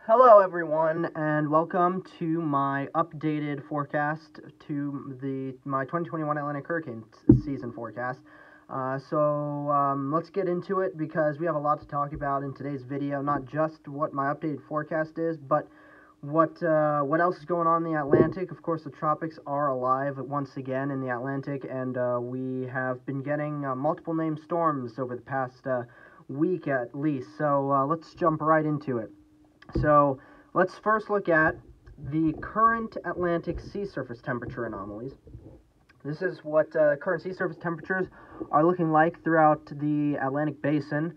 Hello everyone, and welcome to my updated forecast to my 2021 Atlantic Hurricane season forecast. Let's get into it because we have a lot to talk about in today's video. Not just what my updated forecast is, but what else is going on in the Atlantic. Of course, the tropics are alive once again in the Atlantic, and we have been getting multiple named storms over the past week at least. So let's jump right into it. So let's first look at the current Atlantic sea surface temperature anomalies. This is what current sea surface temperatures are looking like throughout the Atlantic basin,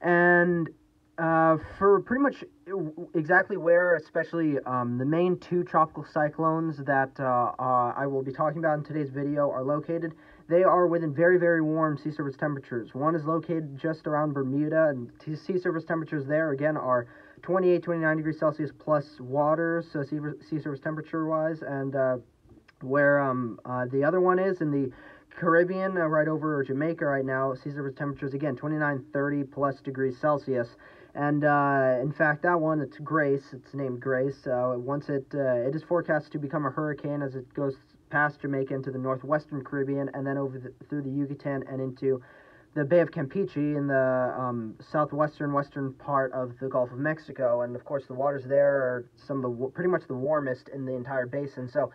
and for pretty much exactly where, especially the main two tropical cyclones that I will be talking about in today's video are located. They are within very, very warm sea surface temperatures. One is located just around Bermuda, and sea surface temperatures there, again, are 28, 29 degrees Celsius plus water, so sea surface temperature-wise, and where the other one is in the Caribbean, right over Jamaica right now, sea surface temperatures, again, 29, 30 plus degrees Celsius. And in fact, that one, it's Grace. It's named Grace. Once it is forecast to become a hurricane as it goes past Jamaica into the northwestern Caribbean, and then through the Yucatan and into the Bay of Campeche in the western part of the Gulf of Mexico. And of course, the waters there are some of the pretty much the warmest in the entire basin. So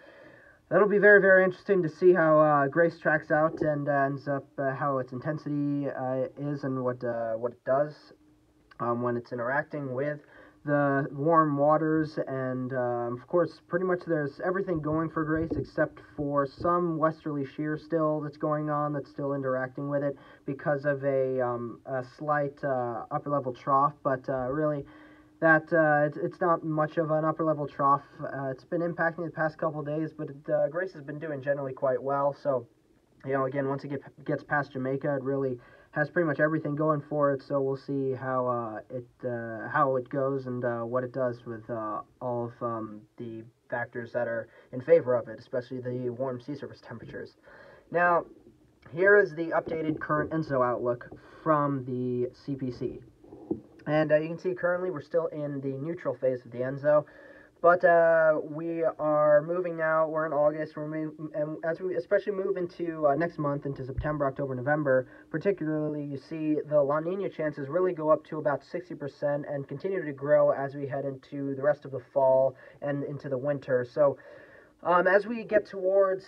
that'll be very, very interesting to see how Grace tracks out and ends up how its intensity is and what it does when it's interacting with the warm waters. And of course, pretty much there's everything going for Grace except for some westerly shear still that's going on, that's still interacting with it because of a slight upper level trough, but really that it's not much of an upper level trough. It's been impacting the past couple of days, but Grace has been doing generally quite well. So, you know, again, once it gets past Jamaica, it really has pretty much everything going for it. So we'll see how it goes and what it does with all of the factors that are in favor of it, especially the warm sea surface temperatures. Now, here is the updated current Enzo outlook from the CPC. And you can see currently we're still in the neutral phase of the Enzo, but we are moving now. We're in August, and as we especially move into next month, into September, October, November, particularly, you see the La Nina chances really go up to about 60% and continue to grow as we head into the rest of the fall and into the winter. So as we get towards,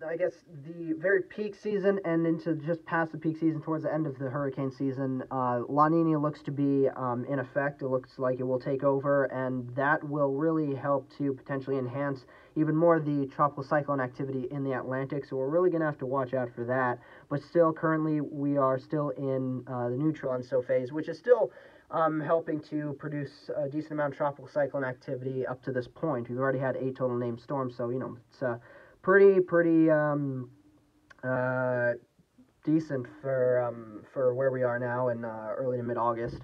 I guess, the very peak season and into just past the peak season towards the end of the hurricane season, La Nina looks to be in effect. It looks like it will take over, and that will really help to potentially enhance even more the tropical cyclone activity in the Atlantic. So we're really going to have to watch out for that. But still, currently, we are still in the neutral Enso phase, which is still helping to produce a decent amount of tropical cyclone activity up to this point. We've already had 8 total named storms, so, you know, it's pretty decent for where we are now in early to mid-August.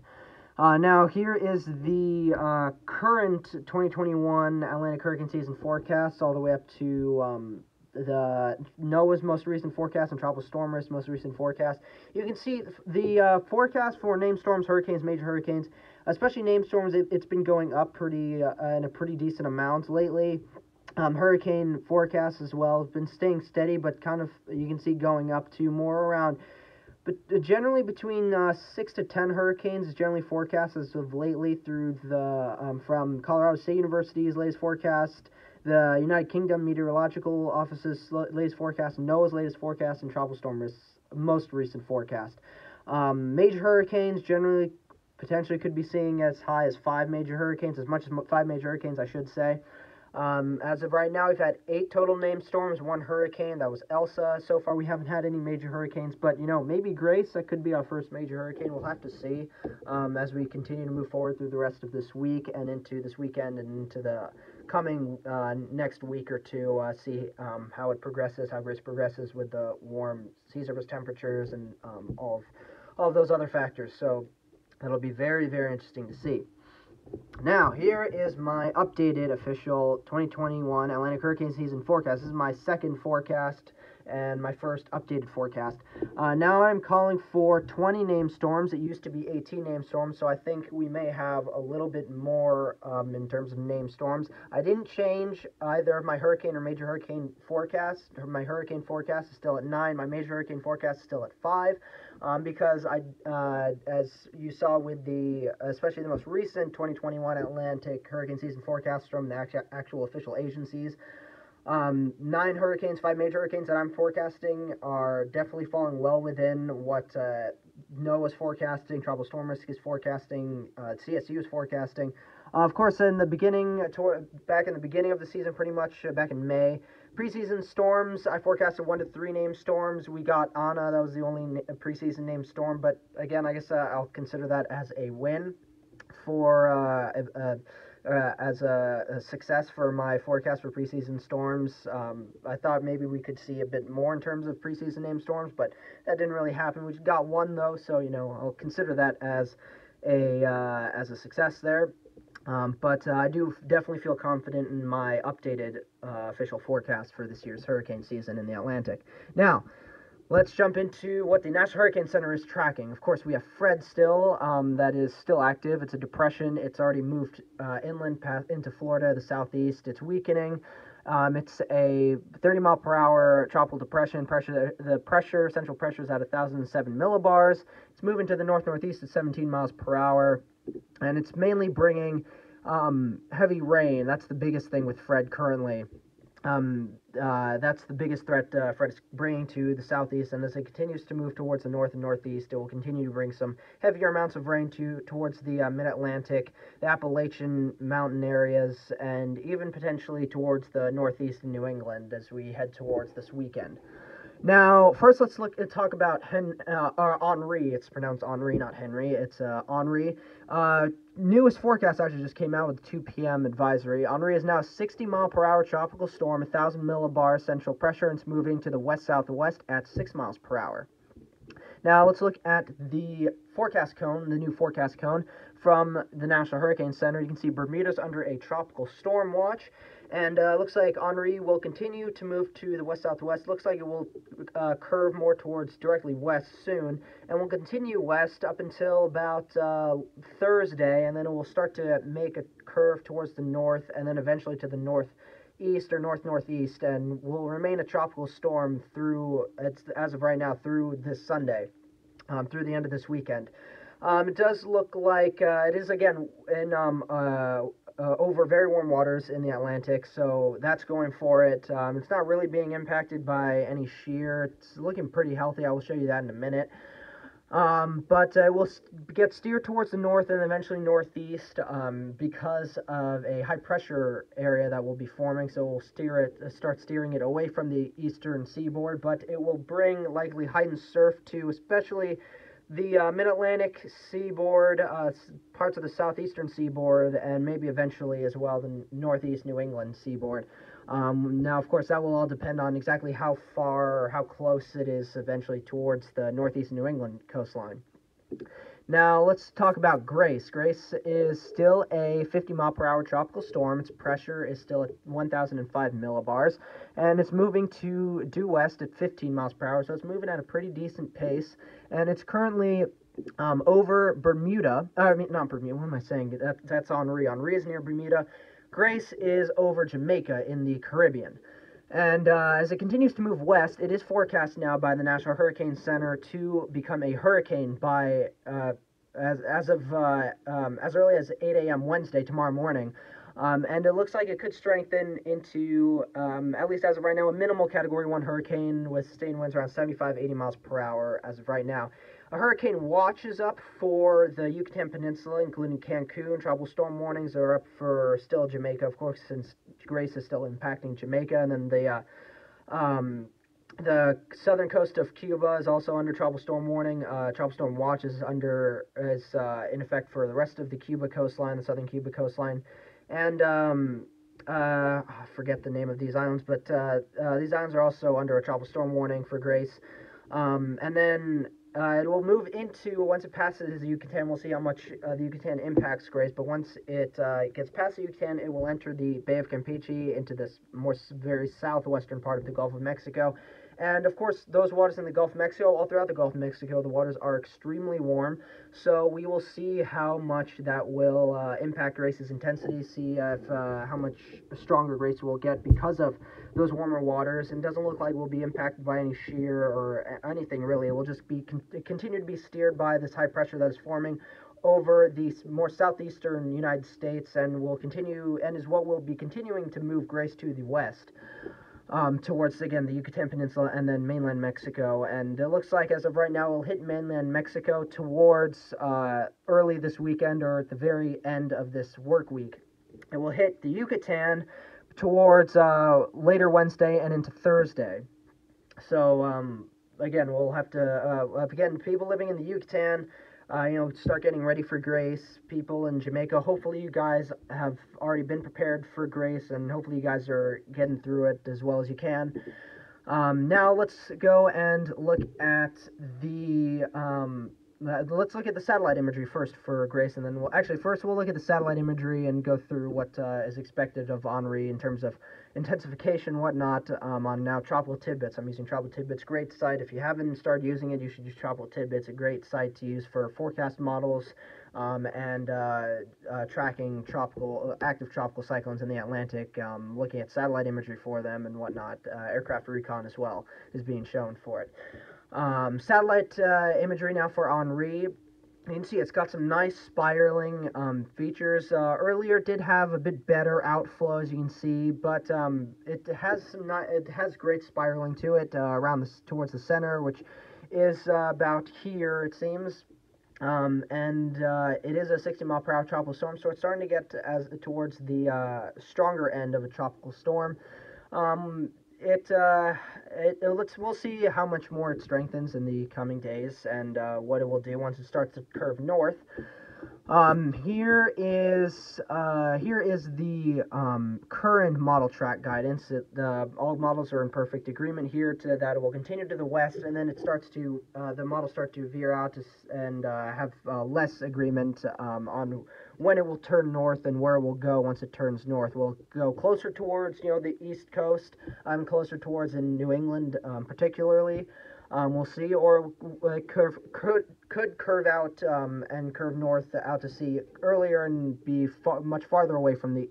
Now, here is the current 2021 Atlantic hurricane season forecast all the way up to the NOAA's most recent forecast and Tropical Storm Risk's most recent forecast. You can see the forecast for named storms, hurricanes, major hurricanes, especially named storms. It's been going up in a pretty decent amount lately. Hurricane forecasts as well have been staying steady, but kind of you can see going up to more around. But generally between 6 to 10 hurricanes is generally forecast as of lately through the from Colorado State University's latest forecast, the United Kingdom Meteorological Office's latest forecast, NOAA's latest forecast, and Tropical Storm Risk's most recent forecast. Major hurricanes generally potentially could be seeing as high as 5 major hurricanes, as much as 5 major hurricanes, I should say. As of right now, we've had 8 total named storms, 1 hurricane. That was Elsa. So far, we haven't had any major hurricanes, but, you know, maybe Grace, that could be our first major hurricane. We'll have to see as we continue to move forward through the rest of this week and into this weekend and into the coming next week or two, see how it progresses, how Grace progresses with the warm sea surface temperatures and all of those other factors. So that'll be very, very interesting to see. Now, here is my updated official 2021 Atlantic hurricane season forecast. This is my second forecast and my first updated forecast. Now I'm calling for 20 named storms. It used to be 18 named storms, so I think we may have a little bit more in terms of named storms. I didn't change either of my hurricane or major hurricane forecasts. My hurricane forecast is still at 9. My major hurricane forecast is still at 5. Because as you saw with especially the most recent 2021 Atlantic hurricane season forecast from the actual official agencies, 9 hurricanes, 5 major hurricanes that I'm forecasting are definitely falling well within what NOAA is forecasting, Tropical Storm Risk is forecasting, CSU is forecasting. Of course, in the beginning, back in the beginning of the season, pretty much back in May, preseason storms, I forecasted 1 to 3 named storms. We got Anna, that was the only preseason named storm, but again, I guess I'll consider that as a win for as a success for my forecast for preseason storms. I thought maybe we could see a bit more in terms of preseason named storms, but that didn't really happen. We got 1 though, so I'll consider that as a success there. But I do definitely feel confident in my updated official forecast for this year's hurricane season in the Atlantic. Now, let's jump into what the National Hurricane Center is tracking. Of course, we have Fred still, that is still active. It's a depression. It's already moved inland into Florida, the southeast. It's weakening. It's a 30-mile-per-hour tropical depression. Central pressure is at 1,007 millibars. It's moving to the north-northeast at 17 miles per hour, and it's mainly bringing heavy rain. That's the biggest thing with Fred currently. That's the biggest threat Fred is bringing to the southeast, and as it continues to move towards the north and northeast, it will continue to bring some heavier amounts of rain towards the mid-Atlantic, the Appalachian mountain areas, and even potentially towards the northeast in New England as we head towards this weekend. Now, first let's talk about Henri. It's pronounced Henri, not Henry. It's Henri. Newest forecast actually just came out with the 2 p.m. advisory. Henri is now a 60-mile-per-hour tropical storm, 1,000 millibars central pressure, and it's moving to the west-southwest at 6 miles per hour. Now, let's look at the forecast cone, the new forecast cone from the National Hurricane Center. You can see Bermuda's under a tropical storm watch, and looks like Henri will continue to move to the west-southwest. Looks like it will curve more towards directly west soon, and will continue west up until about Thursday, and then it will start to make a curve towards the north, and then eventually to the northeast or north-northeast, and will remain a tropical storm as of right now, through this Sunday, through the end of this weekend. It does look like it is, again, in over very warm waters in the Atlantic, so that's going for it. It's not really being impacted by any shear. It's looking pretty healthy. I will show you that in a minute. But it will get steered towards the north and eventually northeast because of a high-pressure area that will be forming, so we'll start steering it away from the eastern seaboard, but it will bring likely heightened surf to especially the mid-Atlantic seaboard, parts of the southeastern seaboard, and maybe eventually as well the northeast New England seaboard. Now, of course, that will all depend on exactly how far or how close it is eventually towards the northeast New England coastline. Now, let's talk about Grace. Grace is still a 50-mile-per-hour tropical storm. Its pressure is still at 1,005 millibars, and it's moving to due west at 15 miles per hour, so it's moving at a pretty decent pace, and it's currently over Bermuda. Not Bermuda, what am I saying? That's Henri. Henri is near Bermuda. Grace is over Jamaica in the Caribbean. And as it continues to move west, it is forecast now by the National Hurricane Center to become a hurricane by as early as 8 a.m. Wednesday, tomorrow morning. And it looks like it could strengthen into, at least as of right now, a minimal Category 1 hurricane with sustained winds around 75, 80 miles per hour as of right now. A hurricane watch is up for the Yucatan Peninsula, including Cancun. Tropical storm warnings are up for still Jamaica, of course, since Grace is still impacting Jamaica. And then the southern coast of Cuba is also under tropical storm warning. Tropical storm watch is in effect for the rest of the Cuba coastline, the southern Cuba coastline. And I forget the name of these islands, but these islands are also under a tropical storm warning for Grace. And then it will move into, once it passes the Yucatan, we'll see how much the Yucatan impacts Grace, but once it gets past the Yucatan, it will enter the Bay of Campeche into this very southwestern part of the Gulf of Mexico, And of course, those waters in the Gulf of Mexico, all throughout the Gulf of Mexico, the waters are extremely warm. So we will see how much that will impact Grace's intensity, see if how much stronger Grace will get because of those warmer waters. And it doesn't look like we'll be impacted by any shear or anything really. It will just be continue to be steered by this high pressure that is forming over the more southeastern United States, and will continue, and is what will be continuing to move Grace to the west. Towards, again, the Yucatan Peninsula and then mainland Mexico. And it looks like, as of right now, it will hit mainland Mexico towards early this weekend, or at the very end of this work week. It will hit the Yucatan towards later Wednesday and into Thursday. So, again, we'll have to, again, people living in the Yucatan, start getting ready for Grace. People in Jamaica, hopefully you guys have already been prepared for Grace, and hopefully you guys are getting through it as well as you can. Now let's go and look at the satellite imagery first for Grace, and then we'll look at the satellite imagery and go through what is expected of Henri in terms of intensification, whatnot, on now Tropical Tidbits. I'm using Tropical Tidbits, great site. If you haven't started using it, you should use Tropical Tidbits, a great site to use for forecast models and tracking active tropical cyclones in the Atlantic, looking at satellite imagery for them and whatnot. Aircraft recon as well is being shown for it. Satellite imagery now for Henri. You can see it's got some nice spiraling features. Earlier it did have a bit better outflow, as you can see, but it has great spiraling to it towards the center, which is about here, it seems. It is a 60-mile-per-hour tropical storm, so it's starting to get towards the stronger end of a tropical storm. We'll see how much more it strengthens in the coming days, and what it will do once it starts to curve north. Here is the current model track guidance. All models are in perfect agreement here that it will continue to the west, and then the models start to veer out and have less agreement on when it will turn north and where it will go once it turns north. We'll go closer towards the east coast, closer towards in New England particularly. We'll see, or it could curve out and curve north out to sea earlier and be much farther away from the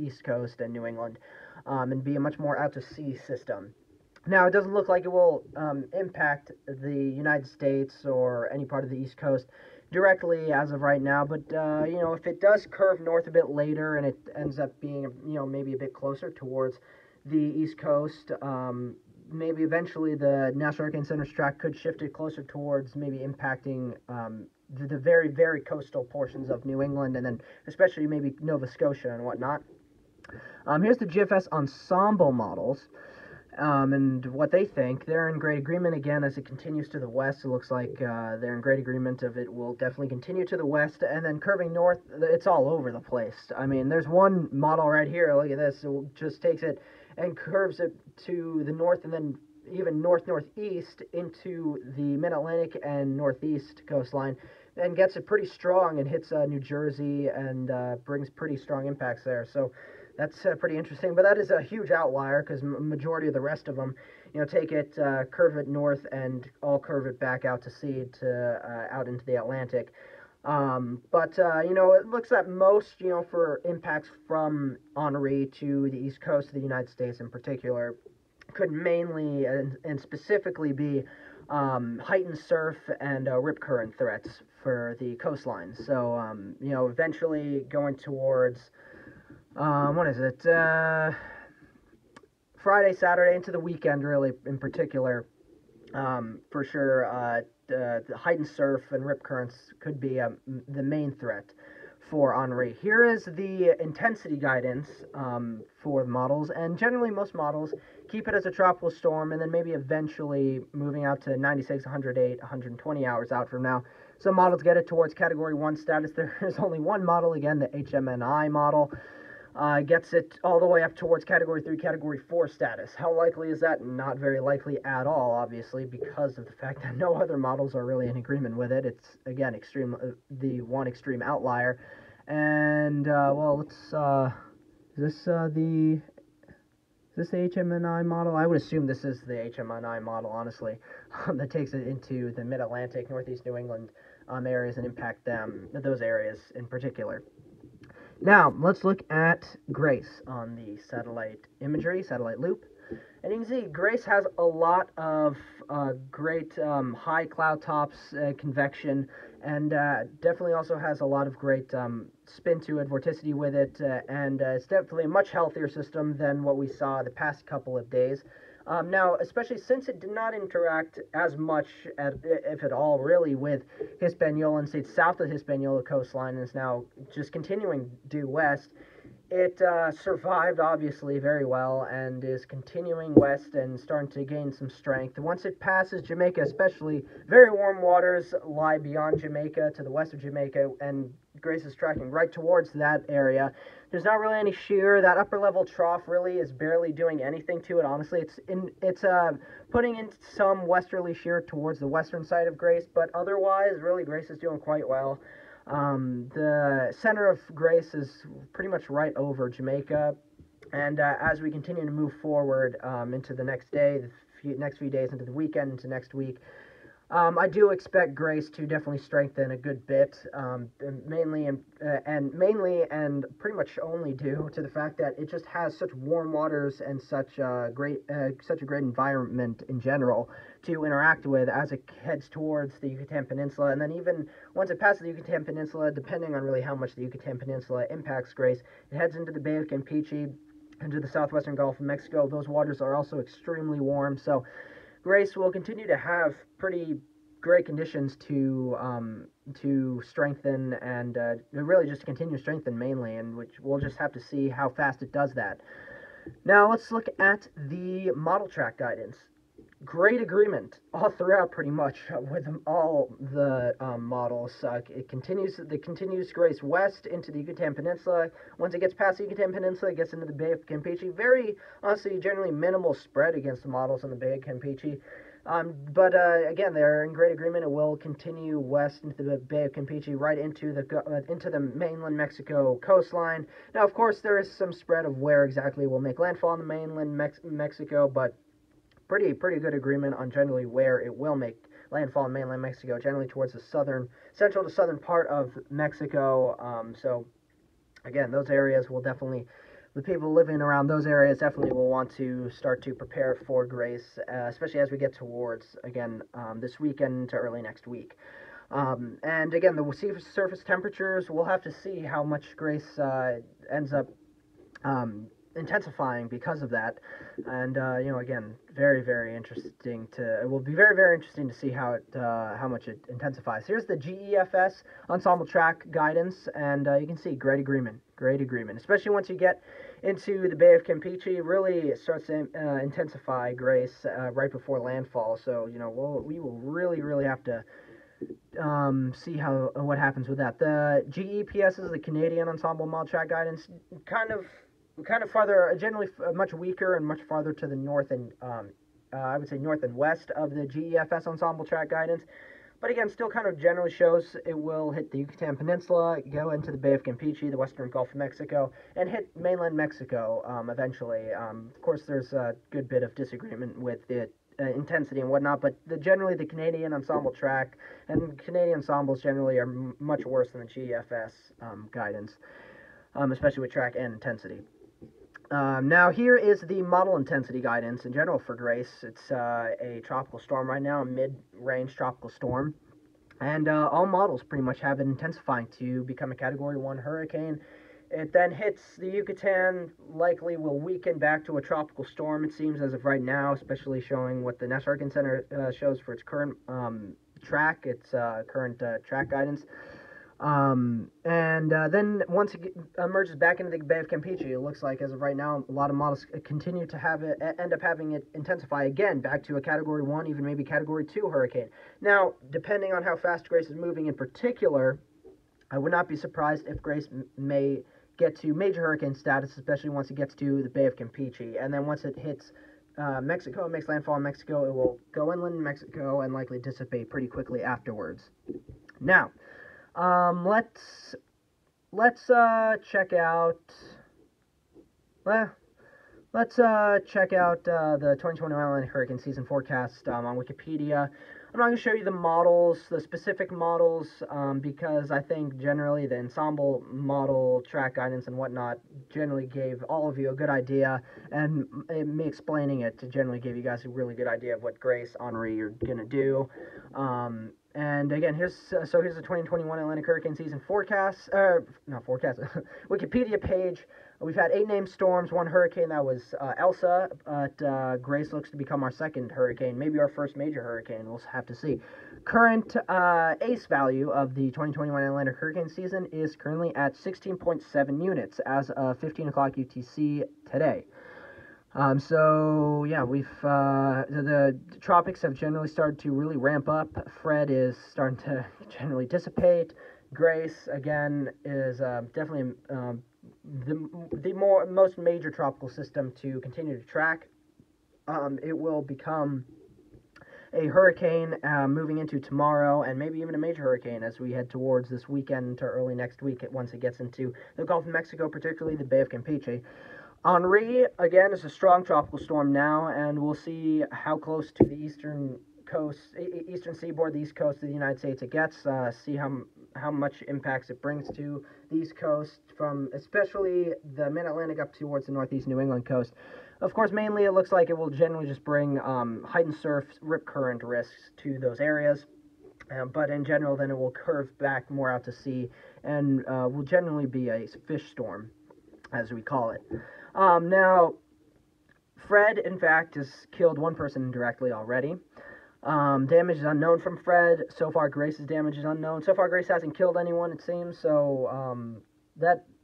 east coast and New England, and be a much more out to sea system. Now, it doesn't look like it will impact the United States or any part of the East Coast directly as of right now, but if it does curve north a bit later and it ends up being maybe a bit closer towards the East Coast, maybe eventually the National Hurricane Center's track could shift it closer towards maybe impacting the very, very coastal portions of New England, and then especially maybe Nova Scotia and whatnot. Here's the Gfs Ensemble Models. And what they think. They're in great agreement again as it continues to the west. It looks like they're in great agreement of it will definitely continue to the west, and then curving north, it's all over the place. I mean, there's one model right here, look at this, it just takes it and curves it to the north and then even northeast into the mid-Atlantic and northeast coastline, and gets it pretty strong and hits New Jersey and brings pretty strong impacts there. So that's pretty interesting, but that is a huge outlier because majority of the rest of them, take it, curve it north, and all curve it back out to sea out into the Atlantic. It looks at most, for impacts from Henri to the east coast of the United States in particular, could mainly and specifically be heightened surf and rip current threats for the coastline. So, eventually going towards what is it? Friday, Saturday, into the weekend, really, in particular, for sure, the heightened surf and rip currents could be the main threat for Henri. Here is the intensity guidance for the models, and generally most models keep it as a tropical storm, and then maybe eventually moving out to 96, 108, 120 hours out from now. Some models get it towards Category 1 status. There is only one model, again, the HMNI model, gets it all the way up towards Category 3, Category 4 status. How likely is that? Not very likely at all, obviously, because of the fact that no other models are really in agreement with it. It's, again, the one extreme outlier. And, let's, is this Is this the HMNI model? I would assume this is the HMNI model, honestly, that takes it into the Mid-Atlantic, Northeast New England areas and impact those areas in particular. Now, let's look at Grace on the satellite imagery, satellite loop. And you can see Grace has a lot of great high cloud tops, convection, and definitely also has a lot of great spin to it, vorticity with it, and it's definitely a much healthier system than what we saw the past couple of days. Now, especially since it did not interact as much, if at all, really, with Hispaniola and states south of Hispaniola coastline, and is now just continuing due west. It survived, obviously, very well and is continuing west and starting to gain some strength. Once it passes Jamaica, especially, very warm waters lie beyond Jamaica to the west of Jamaica, and Grace is tracking right towards that area. There's not really any shear. That upper level trough really is barely doing anything to it, honestly. It's putting in some westerly shear towards the western side of Grace, but otherwise, really, Grace is doing quite well. The center of Grace is pretty much right over Jamaica, and as we continue to move forward into the next day, next few days, into the weekend, into next week, I do expect Grace to definitely strengthen a good bit, mainly and pretty much only due to the fact that it just has such warm waters and such a great environment in general to interact with as it heads towards the Yucatan Peninsula, and then even once it passes the Yucatan Peninsula, depending on really how much the Yucatan Peninsula impacts Grace, it heads into the Bay of Campeche, into the southwestern Gulf of Mexico. Those waters are also extremely warm, so Grace will continue to have pretty great conditions to strengthen and really just continue to strengthen mainly, and which we'll just have to see how fast it does that. Now let's look at the model track guidance. Great agreement all throughout, pretty much, with all the models. It continues Grace west into the Yucatan Peninsula. Once it gets past the Yucatan Peninsula, it gets into the Bay of Campeche. Very, honestly, generally minimal spread against the models in the Bay of Campeche. But again, they're in great agreement. It will continue west into the Bay of Campeche, right into the mainland Mexico coastline. Now, of course, there is some spread of where exactly it will make landfall on the mainland Mexico, but pretty good agreement on generally where it will make landfall in mainland Mexico, generally towards the central to southern part of Mexico. So again, those areas will definitely, the people living around those areas definitely will want to start to prepare for Grace, especially as we get towards, again, this weekend to early next week. And again, the sea surface temperatures, we'll have to see how much Grace ends up intensifying because of that, and again, very interesting it will be very interesting to see how much it intensifies. Here's the Gfs Ensemble track guidance, and you can see great agreement, especially once you get into the Bay of Campeche. Really, it starts to intensify Grace right before landfall, so we will really have to see what happens with that. The GEPS is the Canadian Ensemble Model track guidance, kind of farther, generally much weaker and much farther to the north and I would say north and west of the GEFS Ensemble track guidance. But again, still kind of generally shows it will hit the Yucatan Peninsula, go into the Bay of Campeche, the western Gulf of Mexico, and hit mainland Mexico eventually. Of course, there's a good bit of disagreement with the intensity and whatnot, but generally the Canadian Ensemble track and Canadian ensembles generally are much worse than the GEFS guidance, especially with track and intensity. Now here is the model intensity guidance in general for Grace. It's a tropical storm right now, a mid-range tropical storm, and all models pretty much have it intensifying to become a Category 1 hurricane. It then hits the Yucatan, likely will weaken back to a tropical storm, it seems, as of right now, especially showing what the National Hurricane Center shows for its current track, track guidance. Then once it emerges back into the Bay of Campeche, it looks like, as of right now, a lot of models continue to end up having it intensify again back to a Category 1, even maybe Category 2 hurricane. Now, depending on how fast Grace is moving in particular, I would not be surprised if Grace may get to major hurricane status, especially once it gets to the Bay of Campeche. And then once it hits Mexico, makes landfall in Mexico, it will go inland in Mexico and likely dissipate pretty quickly afterwards. Now, let's check out. let's check out the 2021 Atlantic hurricane season forecast on Wikipedia. I'm not going to show you the models, the specific models, because I think generally the ensemble model track guidance and whatnot generally gave all of you a good idea, and me explaining it generally gave you guys a really good idea of what Grace, Henri are going to do. And again, here's the 2021 Atlantic hurricane season forecast, not forecast, Wikipedia page. We've had 8 named storms, 1 hurricane, that was Elsa, but Grace looks to become our second hurricane, maybe our first major hurricane, we'll have to see. Current ACE value of the 2021 Atlantic hurricane season is currently at 16.7 units as of 15 o'clock UTC today. So yeah, the tropics have generally started to really ramp up. Fred is starting to generally dissipate. Grace, again, is definitely the most major tropical system to continue to track. It will become a hurricane moving into tomorrow, and maybe even a major hurricane as we head towards this weekend to early next week once it gets into the Gulf of Mexico, particularly the Bay of Campeche. Henri, again, is a strong tropical storm now, and we'll see how close to the eastern seaboard, the east coast of the United States it gets, see how much impacts it brings to the east coast, from especially the mid-Atlantic up towards the northeast New England coast. Of course, mainly it looks like it will generally just bring heightened surf, rip current risks to those areas. But in general, then it will curve back more out to sea and will generally be a fish storm, as we call it. Now, Fred, in fact, has killed 1 person directly already. Damage is unknown from Fred. So far, Grace's damage is unknown. So far, Grace hasn't killed anyone, it seems. So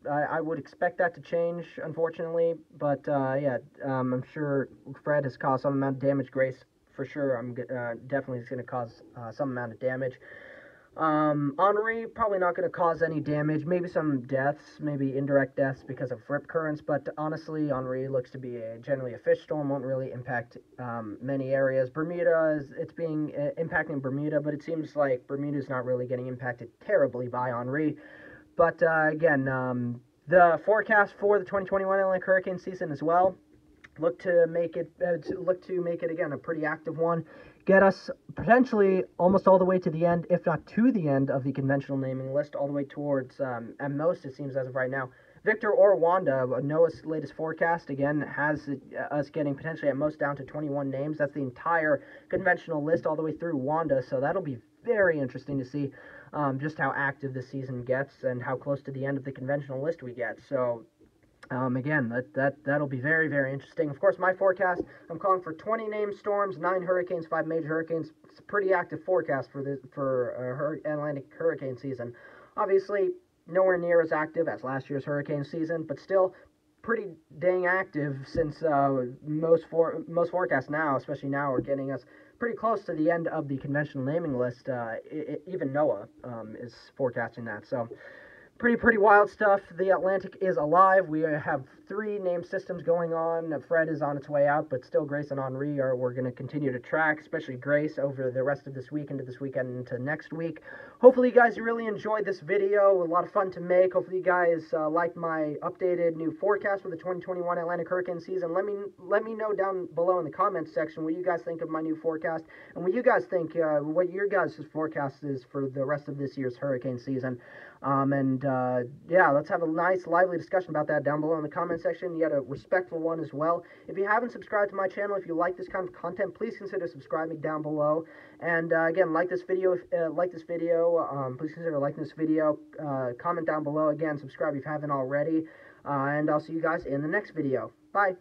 I would expect that to change, unfortunately. But yeah, I'm sure Fred has caused some amount of damage. Grace, for sure, definitely is going to cause some amount of damage. Henri, probably not going to cause any damage, maybe some deaths, maybe indirect deaths because of rip currents, but honestly, Henri looks to be generally a fish storm, won't really impact many areas. Bermuda, it's being impacting Bermuda, but it seems like Bermuda's not really getting impacted terribly by Henri. But again, the forecast for the 2021 Atlantic hurricane season as well, look to make it again a pretty active one. Get us potentially almost all the way to the end, if not to the end of the conventional naming list, all the way towards, at most it seems as of right now, Victor or Wanda. NOAA's latest forecast, again, has us getting potentially at most down to 21 names. That's the entire conventional list all the way through Wanda, so that'll be very interesting to see just how active this season gets and how close to the end of the conventional list we get. So again, that'll be very, very interesting. Of course, my forecast, I'm calling for 20 named storms, 9 hurricanes, 5 major hurricanes. It's a pretty active forecast for Atlantic hurricane season. Obviously, nowhere near as active as last year's hurricane season, but still pretty dang active, since most forecasts now, especially now, are getting us pretty close to the end of the conventional naming list. Even NOAA is forecasting that. So pretty wild stuff. The Atlantic is alive. We have 3 named systems going on. Fred is on its way out, but still Grace and Henri we're going to continue to track, especially Grace, over the rest of this week, into this weekend, into next week. Hopefully you guys really enjoyed this video. A lot of fun to make. Hopefully you guys like my updated new forecast for the 2021 Atlantic hurricane season. Let me know down below in the comments section what you guys think of my new forecast, and what you guys think, what your guys' forecast is for the rest of this year's hurricane season. Yeah, let's have a nice, lively discussion about that down below in the comment section. You got a respectful one as well. If you haven't subscribed to my channel, if you like this kind of content, please consider subscribing down below. And again, like this video. Please consider liking this video. Comment down below. Again, subscribe if you haven't already. And I'll see you guys in the next video. Bye.